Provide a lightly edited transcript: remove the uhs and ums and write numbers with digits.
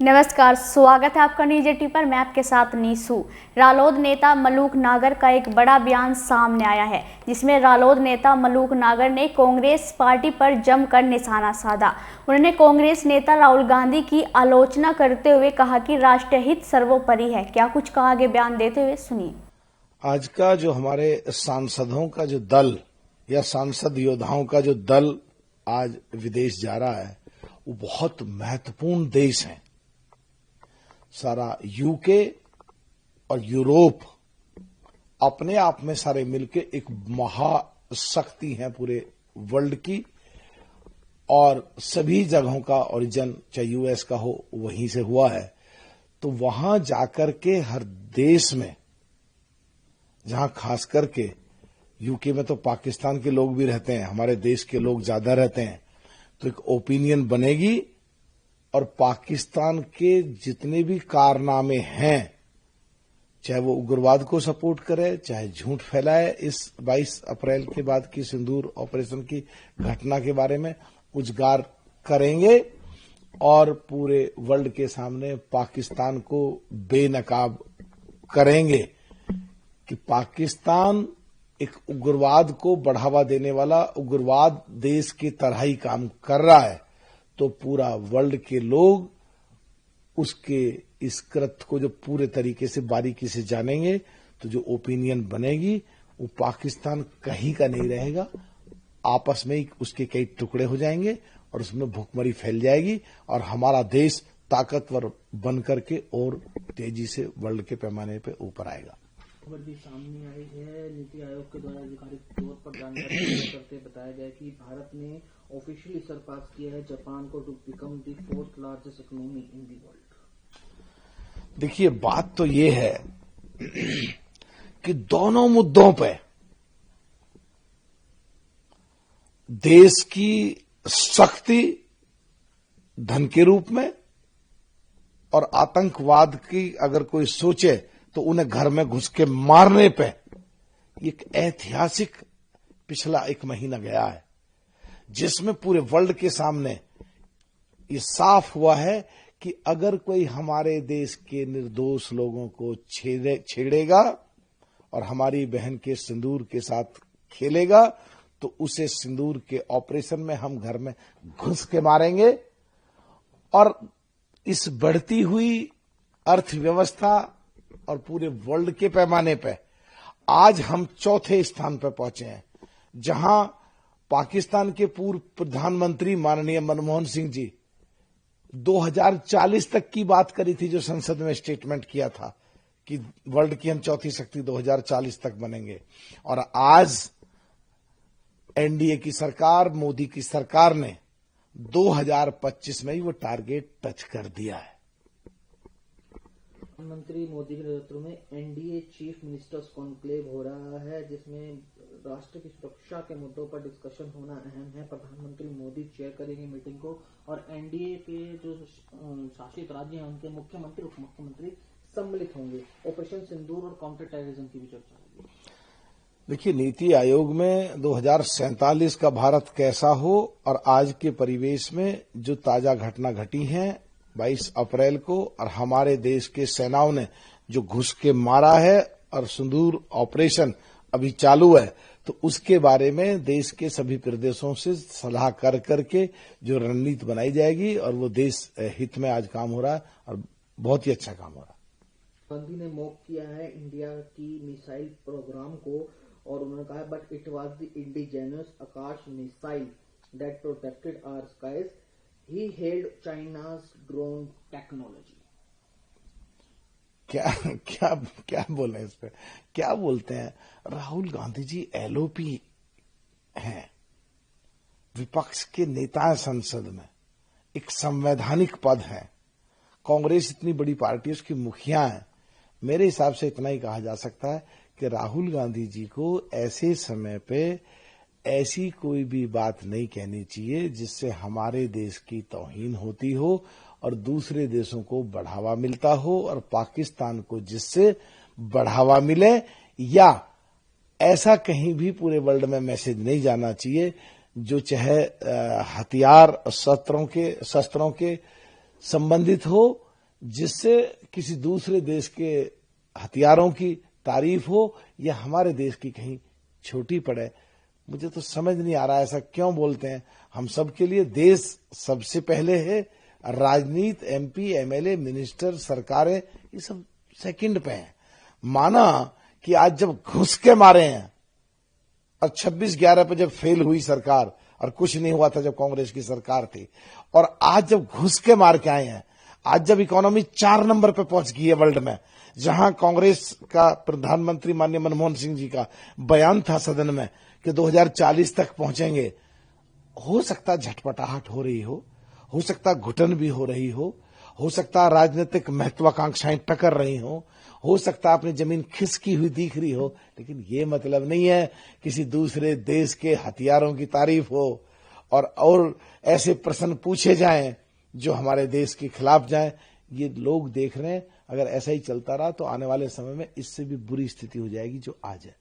नमस्कार, स्वागत है आपका न्यूज 80 पर। मैं आपके साथ नीसू। रालोद नेता मलूक नागर का एक बड़ा बयान सामने आया है, जिसमें रालोद नेता मलूक नागर ने कांग्रेस पार्टी पर जमकर निशाना साधा। उन्होंने कांग्रेस नेता राहुल गांधी की आलोचना करते हुए कहा कि राष्ट्रहित सर्वोपरि है। क्या कुछ कहा, आगे बयान देते हुए सुनिए। आज का जो हमारे सांसदों का जो दल या सांसद योद्धाओं का जो दल आज विदेश जा रहा है, वो बहुत महत्वपूर्ण देश है। सारा यूके और यूरोप अपने आप में सारे मिलके एक महाशक्ति है पूरे वर्ल्ड की, और सभी जगहों का ओरिजिन चाहे यूएस का हो वहीं से हुआ है। तो वहां जाकर के हर देश में, जहां खास करके यूके में तो पाकिस्तान के लोग भी रहते हैं, हमारे देश के लोग ज्यादा रहते हैं, तो एक ओपिनियन बनेगी और पाकिस्तान के जितने भी कारनामे हैं, चाहे वो उग्रवाद को सपोर्ट करे, चाहे झूठ फैलाए, इस 22 अप्रैल के बाद की सिंदूर ऑपरेशन की घटना के बारे में उजागर करेंगे और पूरे वर्ल्ड के सामने पाकिस्तान को बेनकाब करेंगे कि पाकिस्तान एक उग्रवाद को बढ़ावा देने वाला उग्रवाद देश की तरह ही काम कर रहा है। तो पूरा वर्ल्ड के लोग उसके इस कृत्य को जो पूरे तरीके से बारीकी से जानेंगे, तो जो ओपिनियन बनेगी वो पाकिस्तान कहीं का नहीं रहेगा, आपस में ही उसके कई टुकड़े हो जाएंगे और उसमें भूखमरी फैल जाएगी और हमारा देश ताकतवर बनकर के और तेजी से वर्ल्ड के पैमाने पे ऊपर आएगा। खबर भी सामने आई है। नीति आयोग के द्वारा आधिकारिक तौर पर जानकारी करते बताया गया कि भारत ने ऑफिशियली सरपास किया है जापान को to become the 4th largest economy in the world. देखिए, बात तो ये है कि दोनों मुद्दों पे देश की शक्ति धन के रूप में और आतंकवाद की अगर कोई सोचे तो उन्हें घर में घुस के मारने पे एक ऐतिहासिक पिछला एक महीना गया है, जिसमें पूरे वर्ल्ड के सामने ये साफ हुआ है कि अगर कोई हमारे देश के निर्दोष लोगों को छेड़ेगा और हमारी बहन के सिंदूर के साथ खेलेगा, तो उसे सिंदूर के ऑपरेशन में हम घर में घुस के मारेंगे। और इस बढ़ती हुई अर्थव्यवस्था और पूरे वर्ल्ड के पैमाने पे आज हम चौथे स्थान पर पहुंचे हैं, जहां पाकिस्तान के पूर्व प्रधानमंत्री माननीय मनमोहन सिंह जी 2040 तक की बात करी थी, जो संसद में स्टेटमेंट किया था कि वर्ल्ड की हम चौथी शक्ति 2040 तक बनेंगे। और आज एनडीए की सरकार, मोदी की सरकार ने 2025 में ही वो टारगेट टच कर दिया है। प्रधानमंत्री मोदी के नेतृत्व में एनडीए चीफ मिनिस्टर्स कॉन्क्लेव हो रहा है, जिसमें राष्ट्र की सुरक्षा के मुद्दों पर डिस्कशन होना अहम है। प्रधानमंत्री मोदी चेयर करेंगे मीटिंग को और एनडीए के जो शासित राज्य हैं उनके मुख्यमंत्री उप मुख्यमंत्री सम्मिलित होंगे। ऑपरेशन सिंदूर और काउंटर टेररिज्म की भी चर्चा होगी। देखिए, नीति आयोग में 2047 का भारत कैसा हो और आज के परिवेश में जो ताजा घटना घटी है 22 अप्रैल को, और हमारे देश के सेनाओं ने जो घुस के मारा है और सिंदूर ऑपरेशन अभी चालू है, तो उसके बारे में देश के सभी प्रदेशों से सलाह कर करके जो रणनीति बनाई जाएगी, और वो देश हित में आज काम हो रहा है और बहुत ही अच्छा काम हो रहा है। गांधी ने मॉक किया है इंडिया की मिसाइल प्रोग्राम को और उन्होंने कहा but it was the indigenous Akash missile that protected our skies. He hailed China's drone technology. क्या बोले इस पे? क्या बोलते हैं? राहुल गांधी जी एलओपी हैं, विपक्ष के नेता हैं संसद में, एक संवैधानिक पद है। कांग्रेस इतनी बड़ी पार्टी, उसकी मुखिया है। मेरे हिसाब से इतना ही कहा जा सकता है कि राहुल गांधी जी को ऐसे समय पे ऐसी कोई भी बात नहीं कहनी चाहिए जिससे हमारे देश की तौहीन होती हो और दूसरे देशों को बढ़ावा मिलता हो, और पाकिस्तान को जिससे बढ़ावा मिले, या ऐसा कहीं भी पूरे वर्ल्ड में मैसेज नहीं जाना चाहिए जो चाहे हथियार शस्त्रों के संबंधित हो जिससे किसी दूसरे देश के हथियारों की तारीफ हो या हमारे देश की कहीं छोटी पड़े। मुझे तो समझ नहीं आ रहा ऐसा क्यों बोलते हैं। हम सब के लिए देश सबसे पहले है, राजनीति, एमपी, एमएलए, मिनिस्टर, सरकारें ये सब सेकंड पे हैं। माना कि आज जब घुस के मारे हैं और 26/11 पे जब फेल हुई सरकार और कुछ नहीं हुआ था जब कांग्रेस की सरकार थी, और आज जब घुस के मार के आए हैं, आज जब इकोनॉमी 4 नंबर पे पहुंच गई है वर्ल्ड में, जहां कांग्रेस का प्रधानमंत्री माननीय मनमोहन सिंह जी का बयान था सदन में कि 2040 तक पहुंचेंगे। हो सकता झटपटाहट हो रही हो सकता घुटन भी हो रही हो सकता राजनीतिक महत्वाकांक्षाएं टकर रही हो सकता अपनी जमीन खिसकी हुई दिख रही हो, लेकिन ये मतलब नहीं है किसी दूसरे देश के हथियारों की तारीफ हो और ऐसे प्रश्न पूछे जाएं जो हमारे देश के खिलाफ जाएं। ये लोग देख रहे हैं। अगर ऐसा ही चलता रहा तो आने वाले समय में इससे भी बुरी स्थिति हो जाएगी जो आज है।